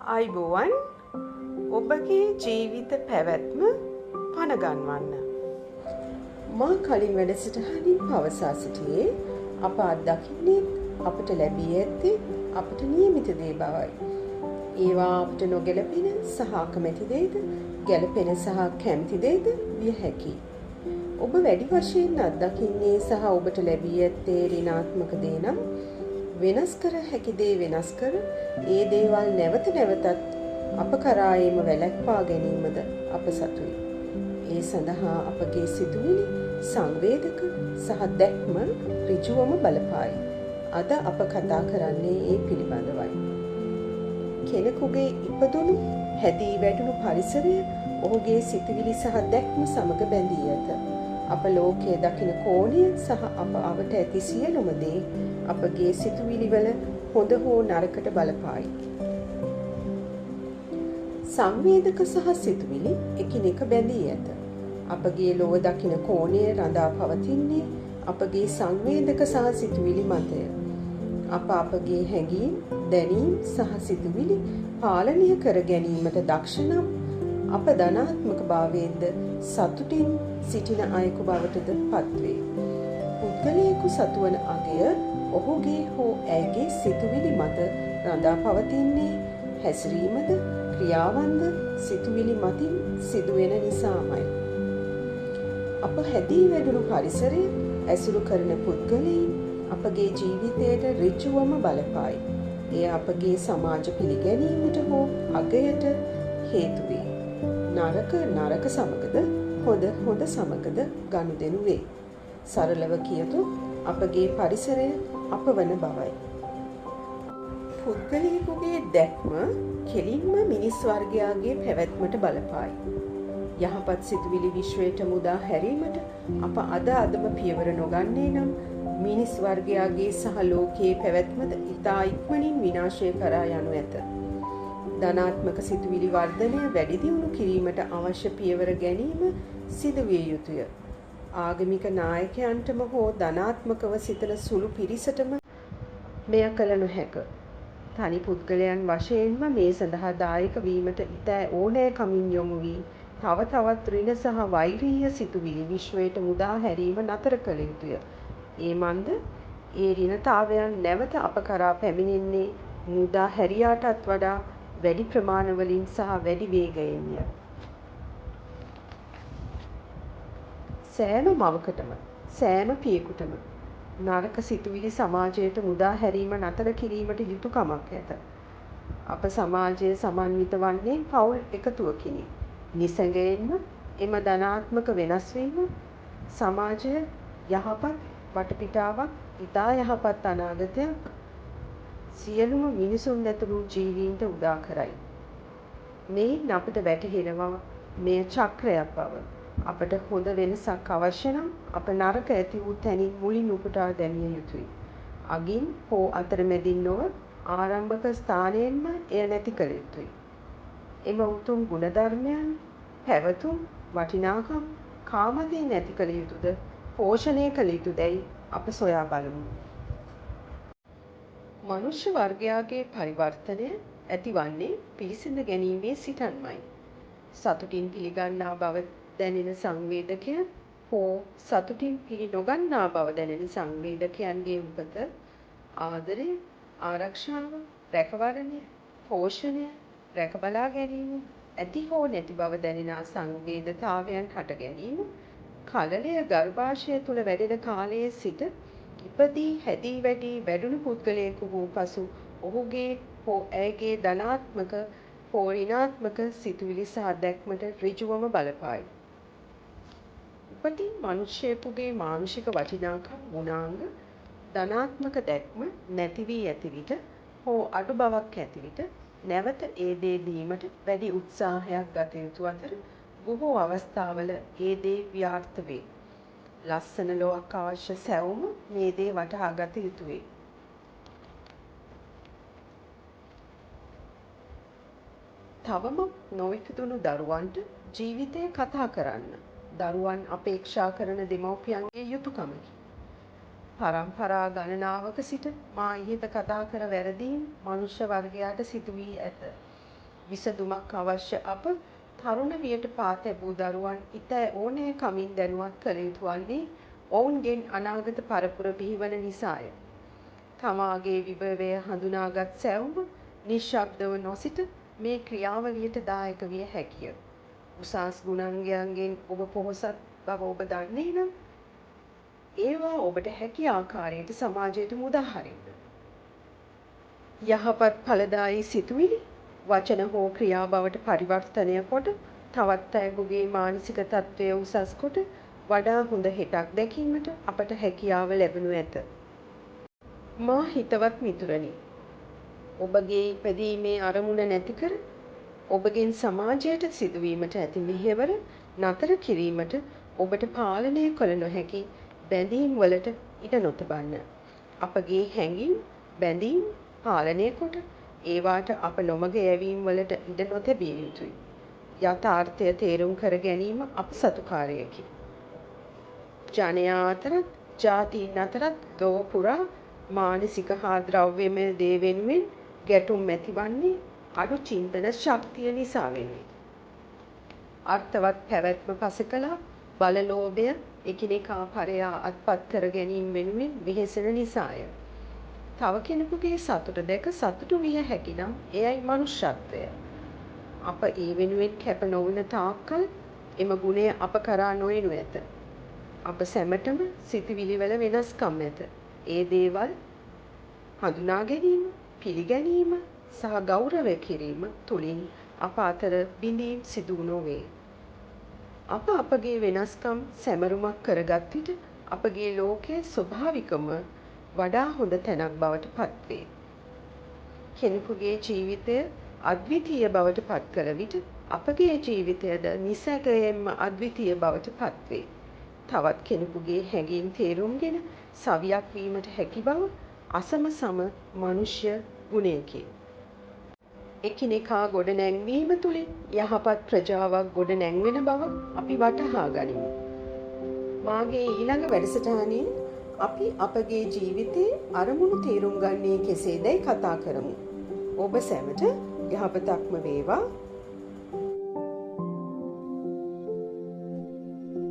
අයිබෝවන් ඔබගේ ජීවිත පැවැත්ම පණගන්වන්න. මා කලින් වැඩසටහනින් පවසා සිටියේ අප අත්දකින්නේ අපට ලැබී ඇත්තේ අපට නියමිත දේ බවයි. ඒවා අපට නොගැලපෙන සහ අකමැති දේද ගැලපෙන සහ කැමති දේද විය හැකියි. ඔබ වැඩි වශයෙන් අත්දකින්නේ සහ ඔබට ලැබී ඇත්තේ ඍණාත්මක දේ නම් වෙනස් කර හැකි දේ වෙනස් කර ඒ දේවල් නැවත නැවතත් අප කරා ඒම වැළැක්වා ගැනීමද අප සතුයි. ඒ සඳහා අපගේ සිතුවිලි සංවේදක සහ දැක්ම ඍජුවම බලපායි. අද අප කතා කරන්නේ ඒ පිළිබඳවයි. කෙනෙකුගේ ඉපදුණු හැදී වැඩුණු පරිසරය ඔහුගේ සිතුවිලි සහ දැක්ම සමග බැඳී ඇත. අප ලෝකයේ දකින කෝණය සහ අප අවට ඇති සියලුම දේ අපගේ සිතුවිලිවල හොඳ හෝ නරකට බලපායි. සංවේදක සහ සිතුවිලි එකිනෙක බැඳී ඇත. අපගේ ලොව දකින කෝණය රඳා පවතින්නේ අපගේ සංවේදක සහ සිතුවිලි මතය. අපගේ හැඟීම්, දැනීම් සහ සිතුවිලි පාලනය කර ගැනීමට දක්ෂ නම් අප ධනාත්මක භාවයෙන්ද සතුටින් සිටින අයෙකු බවටද පත්වේ. පුද්ගලයෙකු සතුවන අගය ඔහුගේ හෝ ඇයගේ සිතුවිලි මත රඳා පවතින්නේ හැසිරීමද ක්‍රියාවන්ද සිතුවිලි මතින් සිදුවෙන නිසාමයි. අප හැදී වැඩුණු පරිසරය ඇසුරු කරන පුද්ගලයින් අපගේ ජීවිතයට ඍජුවම බලපායි. එය අපගේ සමාජ පිළිගැනීමට හෝ අගයට හේතු වේ. නරක සමගද හොඳ සමගද ගනුදෙනු වේ. සරලව කියතොත් අපගේ පරිසරය අප වන බවයි. පුද්ගලයෙකුගේ දැක්ම කෙලින්ම මිනිස් වර්ගයාගේ පැවැත්මට බලපායි. යහපත් සිතුවිලි විශ්වයට මුදා හැරීමට අප අදම පියවර නොගන්නේ නම් මිනිස් වර්ගයාගේ සහ ලෝකයේ පැවැත්මද ඉතා ඉක්මනින් විනාශය කරා යනු ඇත. ධනාත්මක සිතුවිලි වර්ධනය වැඩි දියුණු කිරීමට අවශ්‍ය පියවර ගැනීම සිදුවිය යුතුය. ආගමික නායකයන්ටම හෝ ධනාත්මකව සිතන සුළු පිරිසටම මෙය කළ නොහැක. තනි පුද්ගලයන් වශයෙන්ම මේ සඳහා දායක වීමට ඉතා ඕනෑකමින් යොමු වී තව තවත් ඍණ සහ වෛරීය සිතුවිලි විශ්වයට මුදා හැරීම නතර කළ යුතුය. ඒ මන්ද ඒ ඍණතාවයන් නැවත අප කරා පැමිණෙන්නේ මුදා හැරියාටත් වඩා වැඩි ප්‍රමාණවලින් සහ වැඩි වේගයෙන්ය. සෑම මවකටම සෑම පියෙකුටම නරක සිතුවිලි සමාජයට මුදා හැරීම නතර කිරීමට යුතුකමක් ඇත. අප සමාජය සමන්විත වන්නේ පවුල් එකතුවකිනි. නිසැඟයෙන්ම එම ධනාත්මක වෙනස් වීම සමාජය යහපත් වටපිටාවක් ඉතා යහපත් අනාගතයක් සියලුම මිනිසුන් ඇතුළු ජීවීන්ට උදා කරයි. මෙයින් අපට වැටහෙනවා මෙය චක්‍රයක් බව. අපට හොඳ වෙනසක් අවශ්‍ය නම් අප නරක ඇති වූ තැනින් මුලින් උපුටා දැමිය යුතුයි. අගින් හෝ අතරමැදින් නොව ආරම්භක ස්ථානයෙන්ම එය නැති කළ යුතුයි. එම උතුම් ගුණධර්මයන් පැවතුම් වටිනාකම් කාමදේ නැති කළ යුතුද පෝෂණය කළ යුතුදැයි අප සොයා බලමු. මනුෂ්‍ය වර්ගයාගේ පරිවර්තනය ඇතිවන්නේ පිළිසිඳ ගැනීමේ සිටන්මයි. සතුටින් පිළිගන්නා බව දැනෙන සංවේදකයන් හෝ සතුටින් පිළි නොගන්නා බව දැනෙන සංවේදකයන්ගේ උපත ආදරය, ආරක්ෂාව, රැකවරණය, පෝෂණය, රැකබලා ගැනීම, ඇති හෝ නැති බව දැනෙන සංවේදතාවයන් හට ගැනීම, කලලය ගර්භාෂය තුළ වැඩෙන කාලයේ සිට ඉපදී හැදී වැඩුණු පුද්ගලයෙකු වූ පසු ඔහුගේ හෝ ඇයගේ ධනාත්මක හෝ ඍණාත්මක සිතුවිලි සහ දැක්මට ඍජුවම බලපායි. උපතින් මනුෂ්‍යයෙකුගේ මානුෂික වටිනාකම් ගුණාංග ධනාත්මක දැක්ම නැති වී ඇති විට හෝ අඩු බවක් ඇති විට නැවත ඒ දේ දීමට වැඩි උත්සාහයක් ගත යුතු අතර බොහෝ අවස්ථාවල ඒ දේ ව්‍යාර්ථ වේ. ලස්සන ලොවක් අවශ්‍ය සැවොම මේ දේ වටහා ගත යුතු වේ. තවම නොඉපදුණු දරුවන්ට ජීවිතය කතා කරන්න දරුවන් අපේක්ෂා කරන දෙමව්පියන්ගේ යුතුකමකි. පරම්පරා ගණනාවක සිට මා ඉහත කතා කර වැරදීම් මනුෂ්‍ය වර්ගයාට සිදු වී ඇත. විසඳුමක් අවශ්‍ය අප තරුණ වියට පා තැබූ දරුවන් ඉතා ඕනෑ කමින් දැනුවත් කළ යුතු වන්නේ ඔවුන්ගෙන් අනාගත පරපුර බිහිවන නිසාය. තමාගේ විභවය හඳුනාගත් සැවුම නිශ්ශබ්දව නොසිට මේ ක්‍රියාවලියට දායක විය හැකිය. උසස් ගුණාංගයන්ගෙන් ඔබ පොහොසත් බව ඔබ දන්නේ නම් ඒවා ඔබට හැකි ආකාරයට සමාජයට මුදා හරින්න. යහපත් ඵලදායී සිතුවිලි වචන හෝ ක්‍රියා බවට පරිවර්තනය කොට තවත් අයෙකුගේ මානසික තත්ත්වය උසස් කොට වඩා හොඳ හෙටක් දැකීමට අපට හැකියාව ලැබෙනු ඇත. මා හිතවත් මිතුරනි, ඔබගේ ඉපදීමේ අරමුණ නැති කර ඔබගෙන් සමාජයට සිදුවීමට ඇති මෙහෙවර නතර කිරීමට ඔබට පාලනය කළ නොහැකි බැඳීම් වලට ඉඩ නොතබන්න. අපගේ හැඟීම් බැඳීම් පාලනය කොට ඒවාට අප නොමග යැවීම් වලට ඉඩ නොතැබිය යුතුයි. යථාර්ථය තේරුම් කර ගැනීම අප සතු කාර්යයකි. ජනයා අතරත් ජාතීන් අතරත් ලොව පුරා මානසික හා ද්‍රව්‍යමය දේ වෙනුවෙන් ගැටුම් ඇතිවන්නේ අඩු චින්තන ශක්තිය නිසා වෙනුයි. අර්ථවත් පැවැත්ම පසකලා බලලෝභය එකිනෙකා පරයා අත්පත් කර ගැනීම වෙනුවෙන් වෙහෙසෙන නිසාය. තව කෙනෙකුගේ සතුට දැක සතුටු විය හැකි නම් එයයි මනුෂ්‍යත්වය. අප ඒ වෙනුවෙන් කැප නොවන තාක්කල් එම ගුණය අප කරා නොයනු ඇත. අප සැමටම සිතිවිලිවල වෙනස්කම් ඇත. ඒ දේවල් හඳුනා ගැනීම, පිළිගැනීම සහ ගෞරවය කිරීම තුළින් අප අතර බිඳීම් සිදු නොවේ. අප අපගේ වෙනස්කම් සැමරුමක් කරගත් විට අපගේ ලෝකයේ ස්වභාවිකම වඩා හොඳ තැනක් බවට පත්වේ. කෙනෙකුගේ ජීවිතය අද්විතීය බවට පත් කළ විට අපගේ ජීවිතයද නිසැකයෙන්ම අද්විතීය බවට පත්වේ. තවත් කෙනෙකුගේ හැඟීම් තේරුම්ගෙන සවියක් වීමට හැකි බව අසම සම මනුෂ්‍ය ගුණයකි. එකිනෙකා ගොඩ නැංවීම තුළින් යහපත් ප්‍රජාවක් ගොඩ නැංවෙන බව අපි වටහා ගනිමු. මාගේ ඊළඟ වැඩසටහනින් අපි අපගේ ජීවිතයේ අරමුණු තේරුම් ගන්නේ කෙසේදයි කතා කරමු. ඔබ සැමට යහපතක්ම වේවා.